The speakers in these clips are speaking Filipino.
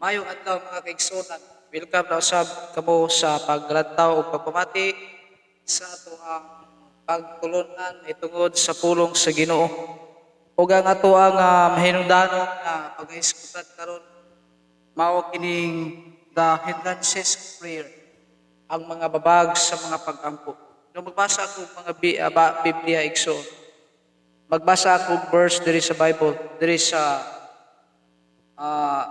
Mayong adlaw mga kaigsunan. Welcome na usab kamo sa paglantaw o pagpamati sa ato ang pagtulunan itungod sa pulong sa Ginoo. Ug ang ato ang mahinungdanon nga pag-iskutan karon mao kining the hindrances of prayer, ang mga babag sa mga pag-ampo. Nung magbasa ako mga Biblia igsoon, magbasa ako verse diri sa Bible, diri sa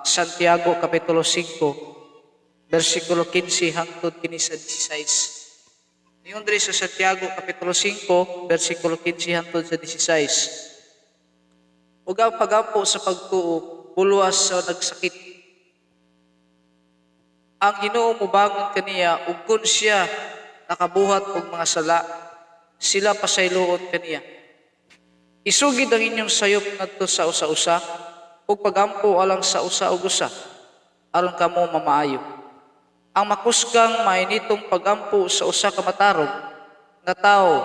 Santiago Kapitulo 5, versikulo 15 hangtod kini sa 16. Niyon diri sa Santiago Kapitulo 5, versikulo 15 hangtod sa 16. Ug ang pagampo sa pagtuo puluas sa nagsakit. Ang Ginoo mubangon kaniya ug kun siya nakabuhat og mga sala, sila pasayloon kaniya. Isugid ang inyong sayop ngadto sa usa-usa ug pagampo alang sa usa ug usa aron kamo mamaayo. Ang makusgang mainitong pagampo sa usa ka matarong nga tawo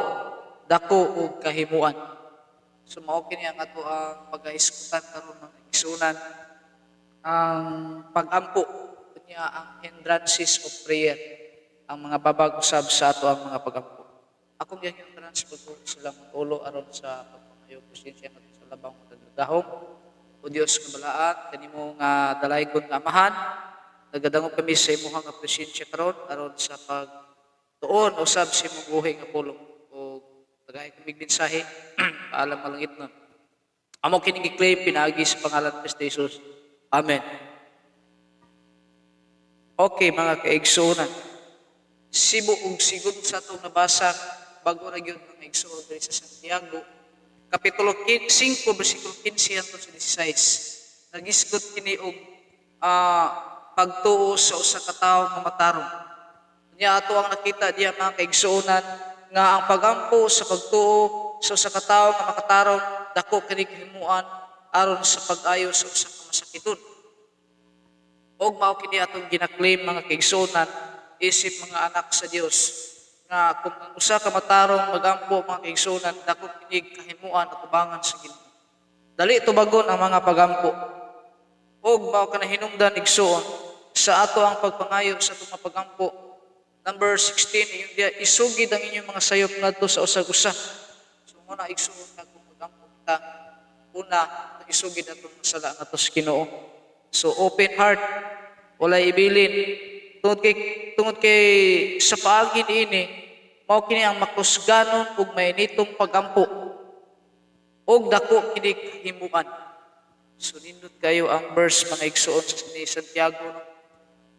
dako ug kahimuan. So mao kini ang ato ang pag-aiskutan karon mga igsunan, ang pagampo niya, ang hindrances of prayer, ang mga babag usab sa ato ang mga pagampo. Akong yang transfer ko sila ulo aron sa pagpamayo presensya nato sa labang matagdahom. O Dios nga balaan kanimo nga dalaygon nga amahan, nagadangop kami sa imong nga presensya karon aron sa pagtuon usab sa imong buhay nga pulong o tagay kami mensahe paalam malangit nun. Amo kini gi-claim pinaagi sa pangalan ni Jesus. Amen. Okay mga kaigsunan, sibo ug sigud sa atong nabasa bago ra gyud mga igsuon diri sa Santiago Kapitulo 5, versikulo 15 hangtod sa 16. Nagisgot kini og pagtuo sa usa ka tawo nga matarong. Nya ato ang nakita diya mga kaigsuonan nga ang pagampo sa pagtuo sa usa ka tawo nga makatarong dako kini himuan aron sa pag-ayo sa usa ka masakiton. Og mao kini atong ginaklaim mga kaigsuonan isip mga anak sa Dios nga kung ang usa ka matarong magampo mga kaigsuonan dako kini kahimuan at ubangan sa Ginoo. Dali tubagon ang mga pagampo. Og mao kana hinungdan igsuon sa ato ang pagpangayo sa atong pagampo. Number 16 yung dia isugid ang inyong mga sayop ngadto sa usag-usa. So muna igsuon nga kung magampo kita, una isugid atong sala ngadto sa Ginoo. So open heart, walay ibilin. Tungod kay sa paagi niini mao kini ang makusganon ug mainitong pagampo og dako kini kahimuan. So nindot kayo ang verse mga igsuon ni Santiago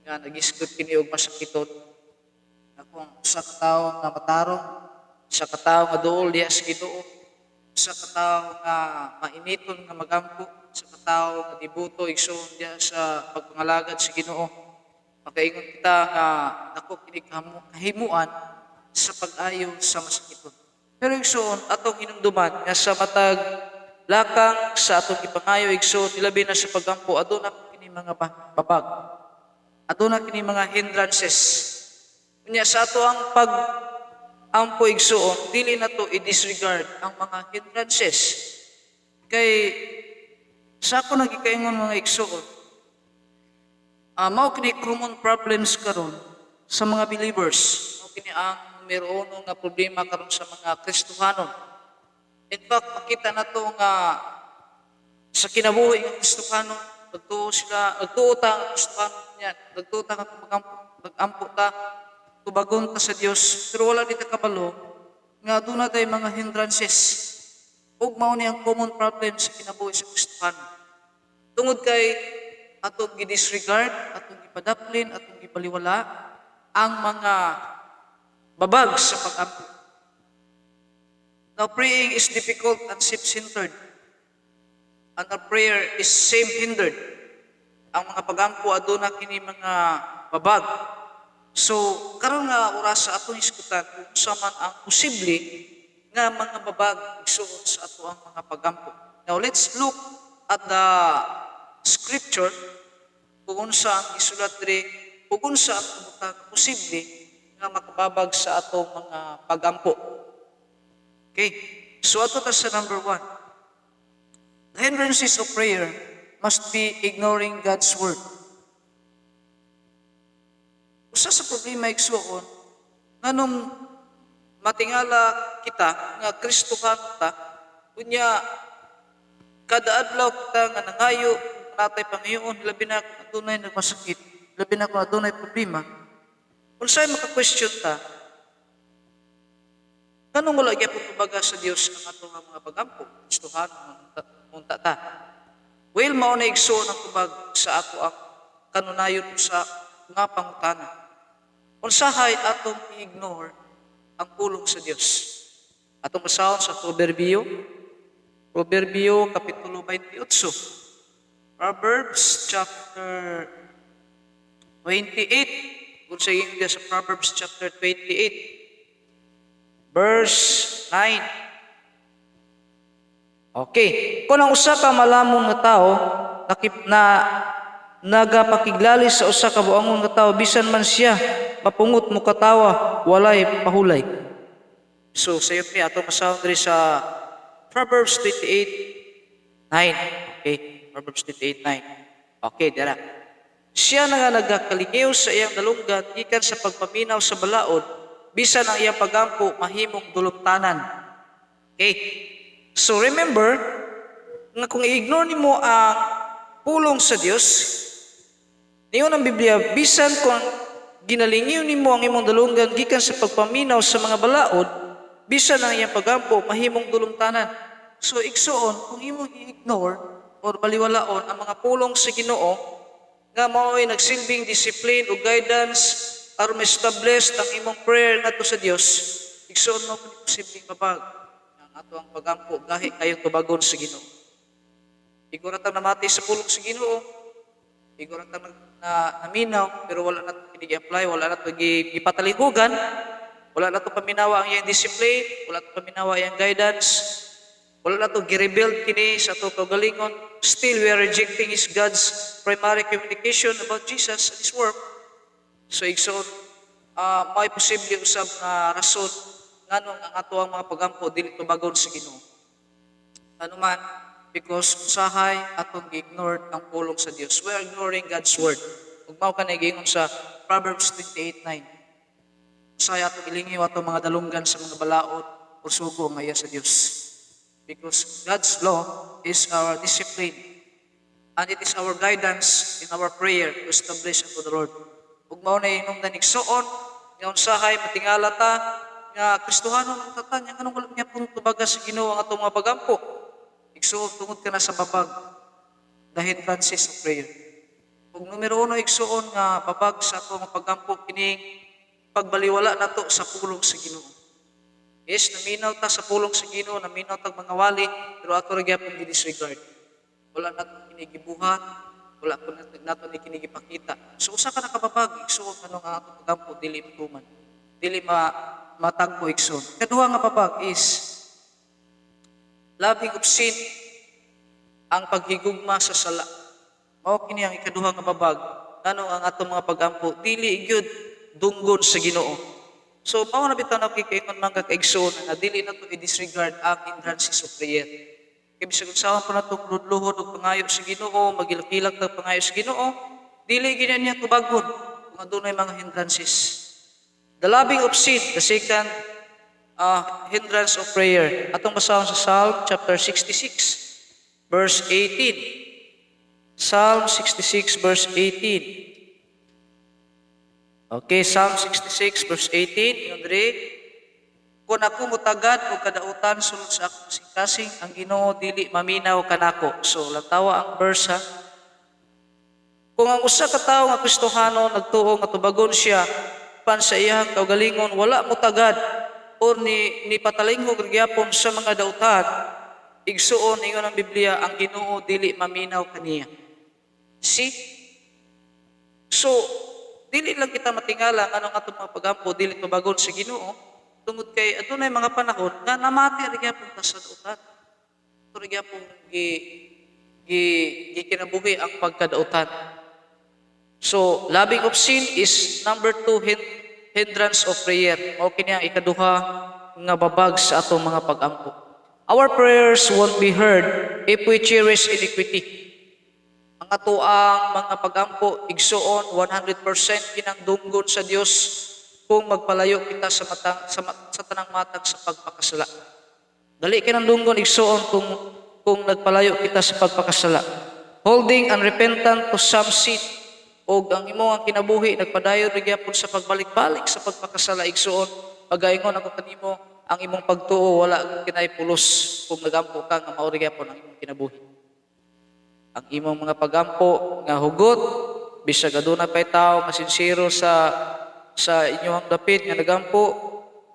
nga nagisgot kini og masakiton. Ako ang usa ka tawo nga matarong, usa ka tawo nga duol diha sa Ginoo, usa ka tawo nga mainiton nga magampo, usa ka tawo nga dibuto igsuon diha sa pagpangalagad sa Ginoo. Makaingon kita nga dako kini kahimuan sa pag-ayo sa masakiton. Pero igsoon atong hinumduman nga sa matag lakang sa atong ipangayo igsoon ilabi na sa pagampo aduna kini mga babag. Aduna kini mga hindrances. Unya sa ato ang pag-ampo igsoon dili na to i-disregard ang mga hindrances. Kay sa ako nagikaingon mga igsoon, mao kini common problems karon sa mga believers. Mao kini ang numero uno nga problema karon sa mga Kristohanon. In fact, makita na to nga sa kinabuhi ng Kristohanon, nagtuo ta ang Kristohanon niya, nagtuo ta nga mag-ampo ta, tubagon ta sa Dios, pero wala dito kabalo nga aduna tay mga hindrances. Ug mao ni ang common problem sa kinabuhi sa Kristohanon. Tungod kay atong gidisregard, atong gipadaplin, atong gipaliwala ang mga babag sa pag-ampo. Now, praying is difficult and self-centered. And our prayer is self-hindered. Ang mga pag-ampo aduna kini mga babag. So, karon nga oras sa atong iskutan kung saman ang posible nga mga babag isuot sa ato ang mga pag-ampo. Now, let's look at the scripture kung unsa ang isulat diri, kung unsa ang kabutang posible nga makababag sa atong mga pagampo. Okay, so ato ta sa number 1. The hindrances of prayer must be ignoring God's word. usa sa problema igsuon nganong matingala kita nga Kristohan ta unya kada adlaw kita nga nangayo natay Panginoon labi na kung adunay nagmasakit, labi na kung adunay problema. Unsay maka-question ta? Kanong wala gyapon tubaga sa Dios ang atong mga pagampo? Kristohan munta ta. Well, mao na igsuon ang tubag sa ato ang kanunayon sa nga pangutana. Unsahay atong i-ignore ang pulong sa Dios? Atong basahon sa Proverbio kapitulo 28. Proverbs chapter 28. Kung sa English sa Proverbs chapter 28 verse 9. Okay. Kung ang usa ka malamon nga tao na nagapakiglali sa usa ka buangon nga tao bisan man siya mapungot mo katawa walay pahulay. So sayo ni ato masahon diri sa Proverbs 28:9. Okay, Proverbs 28:9. Okay, dira. Siya na nga nagakalingaw sa iyang dalunggan gikan sa pagpaminaw sa balaod bisan ang iyang pagampo mahimong dulumtanan. Okay. So remember nga kung i-ignore nimo ang pulong sa Dios, niyon ang Biblia bisan kung ginalingiw nimo ang imong dalunggan gikan sa pagpaminaw sa mga balaod, bisan ang iyang pagampo mahimong dulumtanan. So igsuon kung imong i-ignore or baliwalaon ang mga pulong sa Ginoo nga mao'y nagsilbing discipline o guidance aron ma-establish ang imong prayer ngadto sa Dios, igsuon mo kung posibleng mabag ang ato ang pagampo gahi kayong tubagon sa Ginoo. Iguratang namati sa pulong sa Ginoo, iguratang naminaw pero wala na ito i-apply, wala na ito ipatalihugan, wala na ito paminawa ang iyang discipline, wala na ito paminawa ang iyang guidance, wala na ito gi-rebuild kini sa ito kaugalingon. Still, we are rejecting God's primary communication about Jesus and His work. So, igsoon, may posible usab na rason nganong ang ato ang mga pagampo dili tubagon sa Ginoo. Ano man, because usahay atong gi-ignore ang pulong sa Dios. We are ignoring God's word. Ug mao kanay giingon sa Proverbs 28:9. Usahay atong ilingiw atong mga dalunggan sa mga balaod o sugo nga iya sa Dios. Because God's law is our discipline and it is our guidance in our prayer to establish unto the Lord. Ug mao na inungdan igsuon nga usahay matingala ta nga Kristohanon ang tatan nga anong wala niya pun tubaga sa Ginoo ang atong mga pagampo. Igsuon tungod ka na sa babag the hindrances of prayer. Ug numero 1 igsuon nga babag sa atong mga pagampo kining pagbaliwala nato sa pulong sa Ginoo. Yes, naminaw ta sa pulong sa Ginoo, naminaw tag mga wali, pero ato ra gyapon gi-disregard. Wala nato kinigibuhat, wala ko nato ni kinigipakita. So usa ka nakababag, igsuon kanong ang atong pagampo dili matuman. Dili matagpo igsoon. Kaduha nga babag is labing of sin ang paghigugma sa sala. Mao kini ang ikaduha nga babag nganong ang atong mga pagampo dili gyud dunggon sa Ginoo. So mao na bitaw na kikaingon man kakaigsoon na dili na to i-disregard ang hindrances of prayer. Kay bisag unsaon pa natong ludluhod og pangayo sa Ginoo, magilak-ilak ta pangayo sa Ginoo, dili gyud niya tubagon kung adunay mga hindrances. The loving of sin, the second hindrance of prayer. Atong basahon sa Psalm chapter 66 verse 18. Psalm 66 verse 18. Okay, Psalm 66 verse 18. Yung diri, kung ako mutagad o kadautan sulod sa akong kasing-kasing, ang Ginoo dili maminaw kanako. So, lantawa ang verse ha. Kung ang usa ka tawo nga Kristohano nagtuo nga tubagon siya pan sa iyang kaugalingon, wala mo tagad o ni patalinghog gyapon sa mga dautan, igsuon ingon ang Biblia, ang Ginoo dili maminaw kaniya. See? So, dili lang kita matingala anong atong mga pagampo dili tubagon sa Ginoo tungod kay adunay mga panahon nga namati ra gyapon ta sa dautan. Ito ra gyapon kinabuhi ang pagkadautan. So, loving of sin is number 2 hindrance of prayer. O kini ang ikaduha nga babag sa atong mga pagampo. Our prayers won't be heard if we cherish iniquity. Ang atoang mga pagampo igsuon 100% kinangdunggon sa Dios kung magpalayo kita sa tanang matag sa pagpakasala. Dali kinangdunggon igsuon kung nagpalayo kita sa pagpakasala. Holding unrepentant to some sin o ang imo ang kinabuhi nagpadayon ri gyapon sa pagbalik-balik sa pagpakasala igsuon pagaingon ako kanimo ang imong pagtuo wala kinay pulos kung nagampo ka nga mao ri gyapon ang imong kinabuhi. Ang imong mga pagampo nga hugot bisag aduna pay tawo nga sincero sa inyong dapit nga nagampo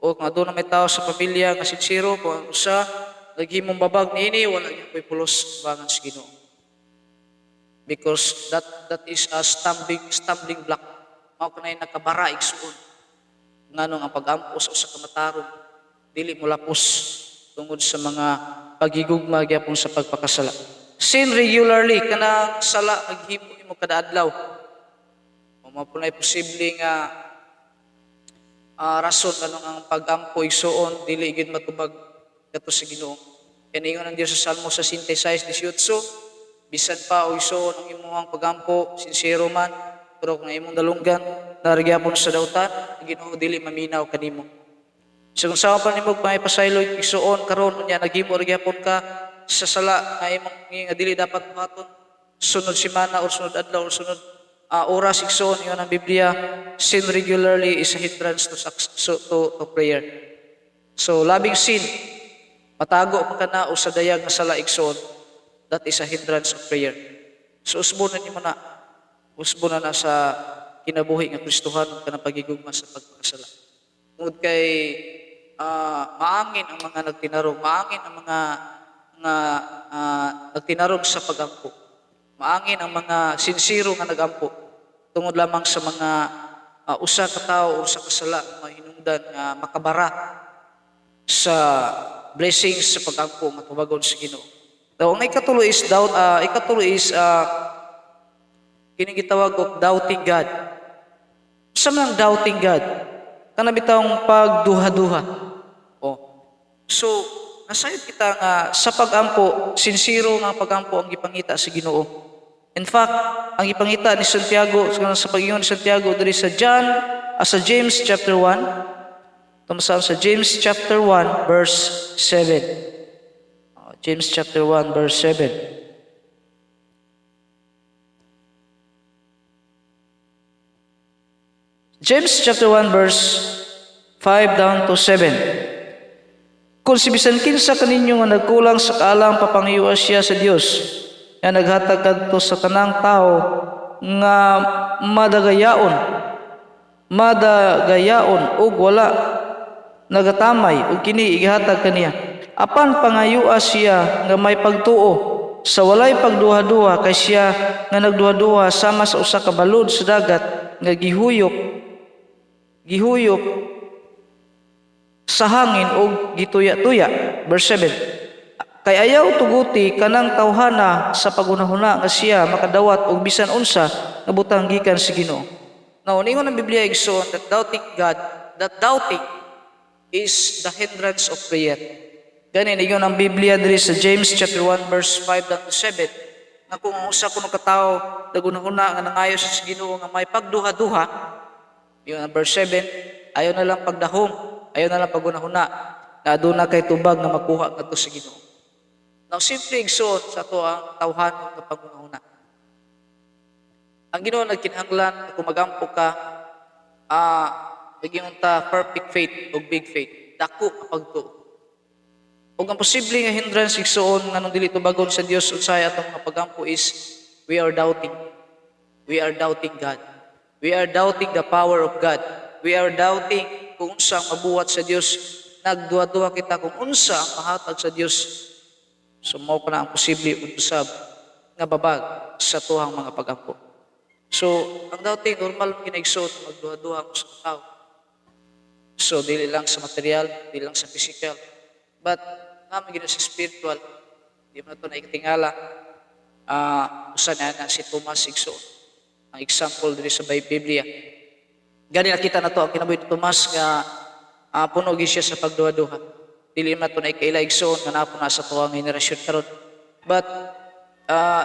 o kung aduna may tawo sa pamilya nga sincero kung usa naghimong babag niini wala gyud pay pulos bangan sa Ginoo. Because that is a stumbling block. Mao kanay nakabara igsuon. Nganong ang pagampo sa usa ka matarong dili mo lapos tungod sa mga pagigugma gyapon sa pagpakasala. Sin regularly kanang sala naghimo imo kada adlaw. Mao po nay posible nga rason kanang ang pagampo igsuon dili gid matubag kadto sa Ginoo. Kaningon ang Dios sa Salmo 66:18, bisan pa o igsuon ang imong pagampo sincero man pero kung imong dalunggan narigyapon sa dautan Ginoo dili maminaw kanimo. So kung saan pa nimo may pasaylo igsuon karon unya naghimo gyapon ka sa sala nga imong nga dili dapat buhaton sunod semana o sunod adlaw o sunod oras igsuon ingon ang Biblia, sin regularly is a hindrance to prayer. So labing sin matago man kana o sa dayag nga sala igsuon, that is a hindrance of prayer. So usbonan nimo na sa kinabuhi nga Kristohan kanang pagigugma sa pagpakasala. Tungod kay maangin ang mga nagtinarong, maangin ang mga nagtinarong sa pagampo. Maangin ang mga sincero nga nagampo. Tungod lamang sa mga usa ka tawo o sa kasala nga hinungdan nga makabara sa blessings sa pagampo nga tubagon sa Ginoo. Daw ang ikatulo is kining gitawag og doubting God. Sa man doubting God? Kana bitawng pagduha-duha. So, nasayod kita nga sa pagampo, sincero nga pagampo ang gipangita sa Ginoo. In fact, ang gipangita ni Santiago sa pag-ingon ni Santiago diri sa James chapter 1. Tumasan sa James chapter 1 verse 7. James chapter 1 verse 7. James chapter 1 verse 5 down to 7. Kung si bisan kinsa kaninyo nga nagkulang sa kaalang papangiwas siya sa Dios, nga naghatag kadto sa tanang tao nga madagayaon ug wala nagatamay ug kini igihatag kaniya. Apan pangayua siya nga may pagtuo sa walay pagduha-duha kay siya nga nagduha-duha sama sa usa ka balod sa dagat nga gihuyop sa hangin o gituya-tuya. Verse 7. Kay ayaw tuguti kanang tawhana sa pagunahuna nga siya makadawat og bisan unsa nga butang gikan sa Ginoo. Now, ningon ang Biblia igsoon that doubting is the hindrance of prayer. Gani ningon ang Biblia diri sa James chapter 1 verse 5 to 7 nga kung usa kuno ka tawo nagunahuna nga nangayo sa Ginoo nga may pagduha-duha, yun ang verse 7, ayaw na lang pagdahom, ayaw na lang pagunahuna na aduna kay tubag na makuha kadto sa Ginoo. Now, simple igsoon sa ato ang tawhanon nga pagunahuna. Ang Ginoo nagkinahanglan kung magampo ka, bigyan ta perfect faith o big faith, dako ang pagtuo. O ang posible nga hindrance igsoon nga nung dili tubagon sa Dios unsay atong mga pagampo is we are doubting. We are doubting God. We are doubting the power of God. We are doubting kung unsa ang mabuhat sa Dios. Nagduwa-duwa kita kung unsa ang mahatag sa Dios. So mao pa na ang posible usab nga babag sa tuhang mga pagampo. So ang doubting normal ginaigsoon magduha-duha sa tao. So dili lang sa material, dili lang sa physical, but namin gina sa spiritual. Di mo na ito naikatingala. Usa na si Thomas igsoon. Ang example diri sa Biblia. Gani nakita na to ang kinabuhi ni Tomas nga puno gyud siya sa pagduha-duha. Dili man to na ikaila-igsoon nga napo na sa tuwang henerasyon karon. But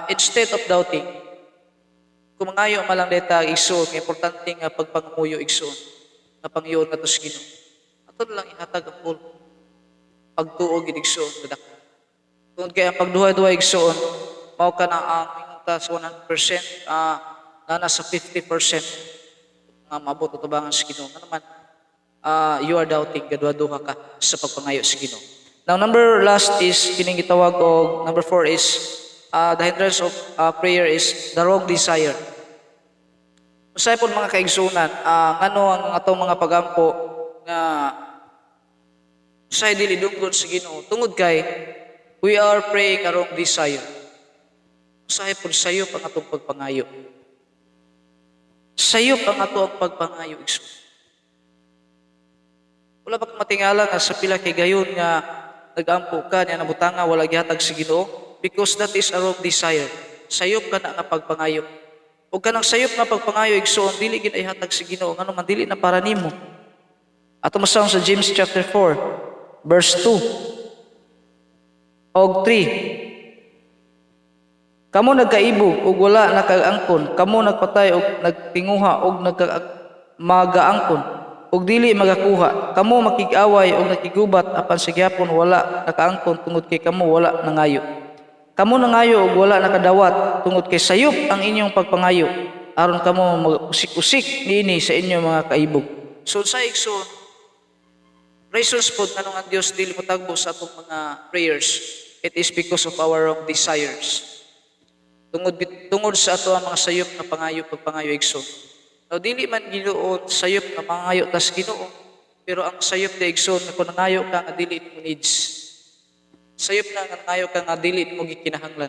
instead of doubting, kung mangayo malang deta igsoon, importante nga pagpangamuyo igsoon, nga Panginoon nga to sa Ginoo. Ato na lang ihatag ang full pagtuo gid igsoon nga dako. Kung kaya ang pagduhay-duhay igsoon, mao ka na ang minunta sa 100%, na nasa 50% nga maabot o tubangan sa Ginoo. Nga naman, you are doubting, gadwa-duha ka sa pagpangayo sa Ginoo. Now, number last is, kining gitawag og number 4 is, the hindrance of prayer is the wrong desire. Usay po mga kaigsunan, ngano ang atong mga pagampo nga usay dili dunggon sa Ginoo tungod kay we are praying a wrong desire. Usay po sayop ang atong pagpangayo. Sayop ang atong pagpangayo igsoon. Wala pa matingala nga sa pila kay gayon nga nagampo ka niya nabutanga wala gihatag sa Ginoo because that is a wrong desire. Sayop ka na nga pagpangayo. Ug kanang sayop nga pagpangayo igsoon dili gid ay hatag sa Ginoo ngano man dili na para nimo. Ato masahon sa James chapter 4 verse 2 og 3. Kamo nagkaibog ug wala nakag-angkon, kamo nagpatay ug nagtinguha ug magaangkon ug dili magakuha. Kamo makig-away ug nakigubat apan sa gyapon wala nakaangkon tungod kay kamo wala nangayo. Kamo nangayo ug wala nakadawat tungod kay sayop ang inyong pagpangayo aron kamo mag-usik-usik niini sa inyong mga kaibog. So sa igsoon, reasons po nga ang Dios dili motagbo sa atong mga prayers, it is because of our wrong desires. Tungod sa ato ang mga sayop na pangayo pagpangayo igsoon. Now, dili man Ginoo sayop na mangayo tas Ginoo, pero ang sayop na igsoon na kung nangayo ka nga dili mo needs. Sayop na nga nangayo ka nga dili mo gikinahanglan.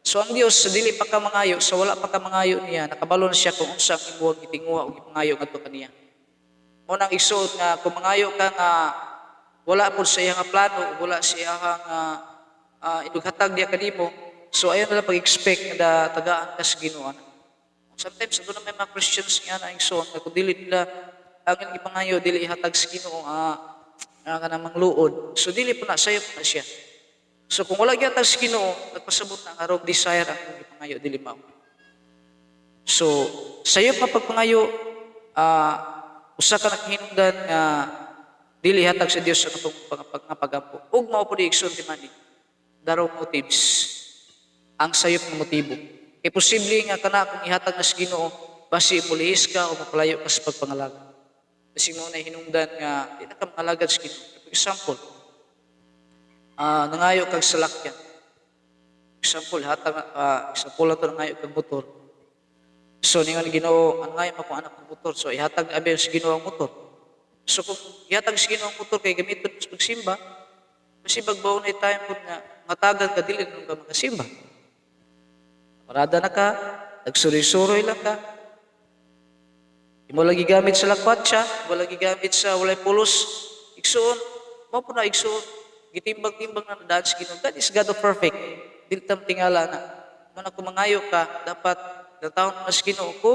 So ang Dios sa dili pa ka mangayo, sa wala pa ka mangayo niya, nakabalo na siya kung unsa ang imuhang gitinguha o gipangayo ngadto kaniya. Unang igsoon nga kung mangayo ka nga wala po sa iyang plano, wala sa iyang inughatag diya kanimo, so ayon na pag-expect nga tagaan ka sa Ginoo. Sometimes, ito na may mga Christians nga na igsoon, na kung dili nila ang ipangayo, dili ihatag sa Ginoo, ka namang luod. So, dili po na, sayo po na siya. So, kung wala ihatag sa Ginoo, nagpasabot na ang wrong desire ang ipangayo, dili mao. So, sayo pa pagpangayo, usa ka naghinungdan nga dili ihatag sa Dios sa itong pagampo. Ug mao po di igsoon timani, the wrong motives, ang sayop ng motibo. E posible nga kana kung ihatag na sa Ginoo, basi mulihis ka o mapalayo ka sa pagpangalagad. Kasi mo na hinungdan nga, di na ka mangalagad sa Ginoo. For example, nangayo kag salakyan. Example, example lang ito nangayo kag motor. So, ningon Ginoo, nangayo mo kung anak ng motor. So, ihatag na sa Ginoo ang motor. So, kung ihatag sa Ginoo ang motor, kay gamiton sa pagsimba, kasi bagbaw na time po nga, matagan ka dili nung ka makasimba. Parada na ka, nagsuri-suroy lang ka. Imo lagi gamit sa lakwatsa, imo lagi gamit sa walay pulos, igsoon, mo po na igsoon, gitimbang-timbang na nadaan sa Ginoo. God is God of perfect. Dili tam tingala na. Muna kung mangayo ka, dapat nataon na sa Ginoo ko,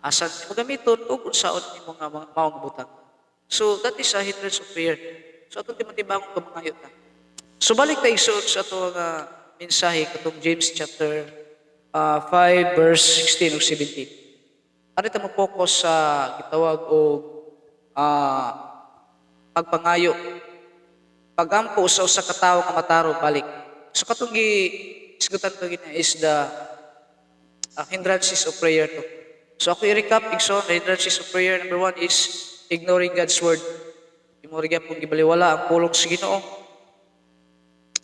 asan mo gamiton, o kung saan mo nga maong butang. So, that is a hindrance of prayer. So, atong timang-timbang kung mangayo ka. So, balik tayo igsoon sa ito mensahe katong James chapter 5 verse 16 o 17. Ano ito mo-focus sa gitawag o pagpangayo. Pagampo sa usa ka tawo nga mataro balik. So katong isgutan ko gina is the hindrances of prayer to. So ako i-recap igsoon, the hindrances of prayer number 1 is ignoring God's word. Imo ri gyapon gibaliwala ang pulong sa Ginoo.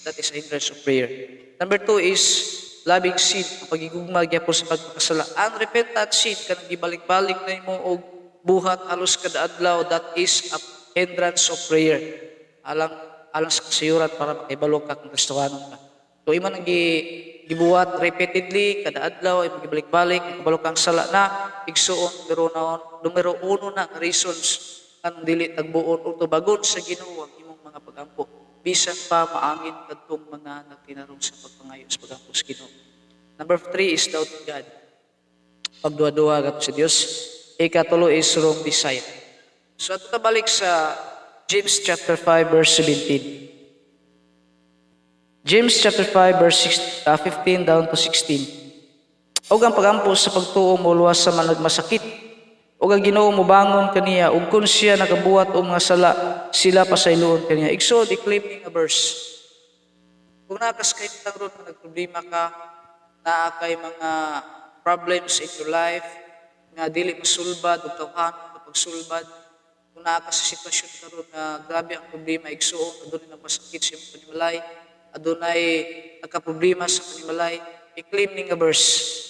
That is a hindrance of prayer. Number 2 is loving sin, ang pagigugma gyapon sa pagpakasala. Unrepentant sin, kanang gibalik-balik na imo og buhat halos kada adlaw, that is a hindrance of prayer. Alang sa kasayuran para makibalo ka kung Kristohanon ka. So imo nang gibuhat repeatedly kada adlaw, imo gibalik-balik, makibalo kang sala na, igsuon numero 1 na reasons ang dili tagbuon o tubagon sa Ginoo ang imong mga pagampo. Bisan pa maangin kadtong mga nagtinarong sa pagpangayo sa pagampo sa Ginoo. Number 3 is doubting God. Pagduha-duha kadto sa Dios. Ikatulo is wrong desire. So ato ta balik sa James chapter 5 verse 17. James chapter 5 verse 15 down to 16. ug ang pagampo sa pagtuo moluwas sa managmasakit. Ug ang Ginoo mobangon kaniya ug kun siya nakabuhat og mga sala, sila pasayloon kaniya. Igsod i-claim ni nga verse. Kung nakaskay ron nga nagproblema ka, naa kay mga problems in your life nga dili masulbad ug tawhanon nga pagsulbad, kung naa ka sa sitwasyon karon nga grabe ang problema, igsuon adunay nagmasakit sa imong panimalay, adunay nagkaproblema sa panimalay, i-claim ni nga verse.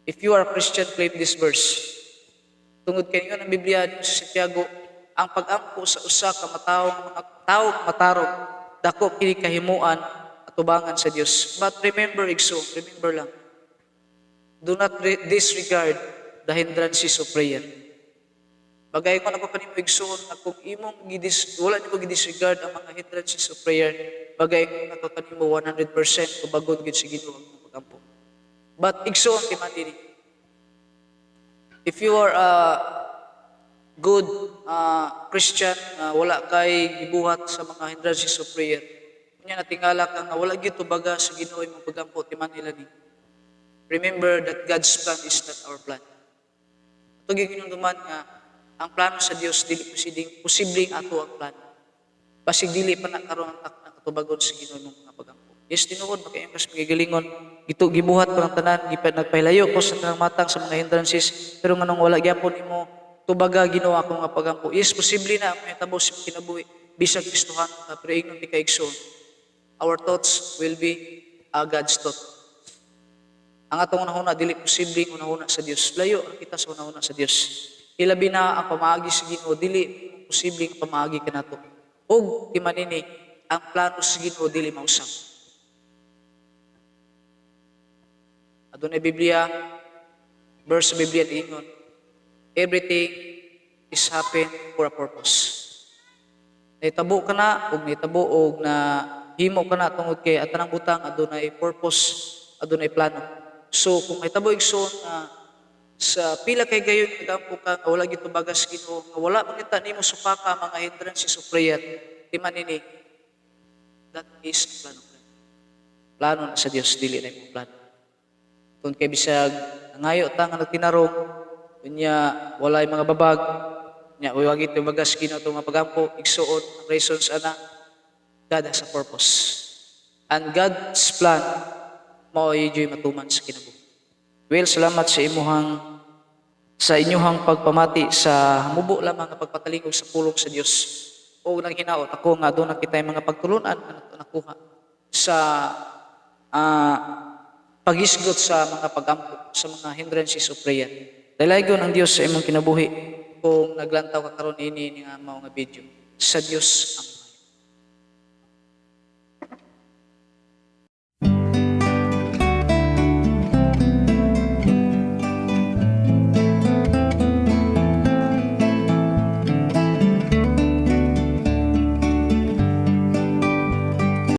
If you are a Christian, claim this verse. Tungod kay ingon ang Biblia dito sa Santiago, ang pag-ampo sa usa ka taong matarong dako kini kahimuan at tubangan sa Dios. But remember lang. Do not disregard the hindrances of prayer. Bagay ko na ko kanimo igsoon na kung imong wala nimo gidisregard ang mga hindrances of prayer, bagay ko na ko kanimo 100% kubagod gid sa Ginoo ang pag-ampo. But igsoon kay man diri. If you are a good Christian, wala kay gibuhat sa mga hindrances of prayer, kunya natingala ka nga wala gyud tubaga sa Ginoo imong pag-ampo timan nila ni. Remember that God's plan is not our plan. Ito giginunduman nga ang plano sa Dios dili posibleng ato ang plano. Basig dili pa na karon ang nakatubagon sa Ginoo imong mga pag-ampo. Yes, tinuod makayong kas magigalingon. Gito gibuhat ko ng tanan, nagpahilayo ko sa tanang matang sa mga hindrances, pero nganong wala gyapon nimo tubaga Ginoo ako nga pagampo. Yes, posible na ang mahitabo sa kinabuhi bisag Kristohan ka, pero ingnon ti kaigsoon. Our thoughts will be God's thought. Ang atong unahuna dili posible unahuna sa Dios. Layo ang kita sa unahuna sa Dios. Ilabi na ang pamaagi sa Ginoo dili posible ang pamaagi kanato. Og timanini ang plano sa Ginoo dili mausab. Adunay Biblia, verse sa Biblia ingon, everything is happen for a purpose. Naitabo ka na, o naitabo og na himo ka na tungod kay atanang butang adunay purpose, adunay plano. So kung naitabo igsoon na sa pila kay gayon nagampo ka, wala gitubagas Ginoo, nga wala makita nimo supaka mga hindrances of prayer, timan ini, that is plano. Plano na sa Dios, dili na imong plano. Kung kay bisag nangayo ta nga nagtinarong unya walay mga babag nya wagi to bagas Ginoo to nga pagampo igsuon ang reasons ana God has a purpose and God's plan mao iyoy matuman sa kinabuhi. Well, salamat sa inyuhang pagpamati sa mubo lamang nga pagpatalingog sa pulong sa Dios. O nang hinaot ako nga doon na kitay mga pagtulunan na nakuha sa paghisgot sa mga pagampo, sa mga hindrances of prayer. Dalaygon ang Dios sa imong kinabuhi kung naglantaw ka karon ini nga mao nga video. Sa Dios ang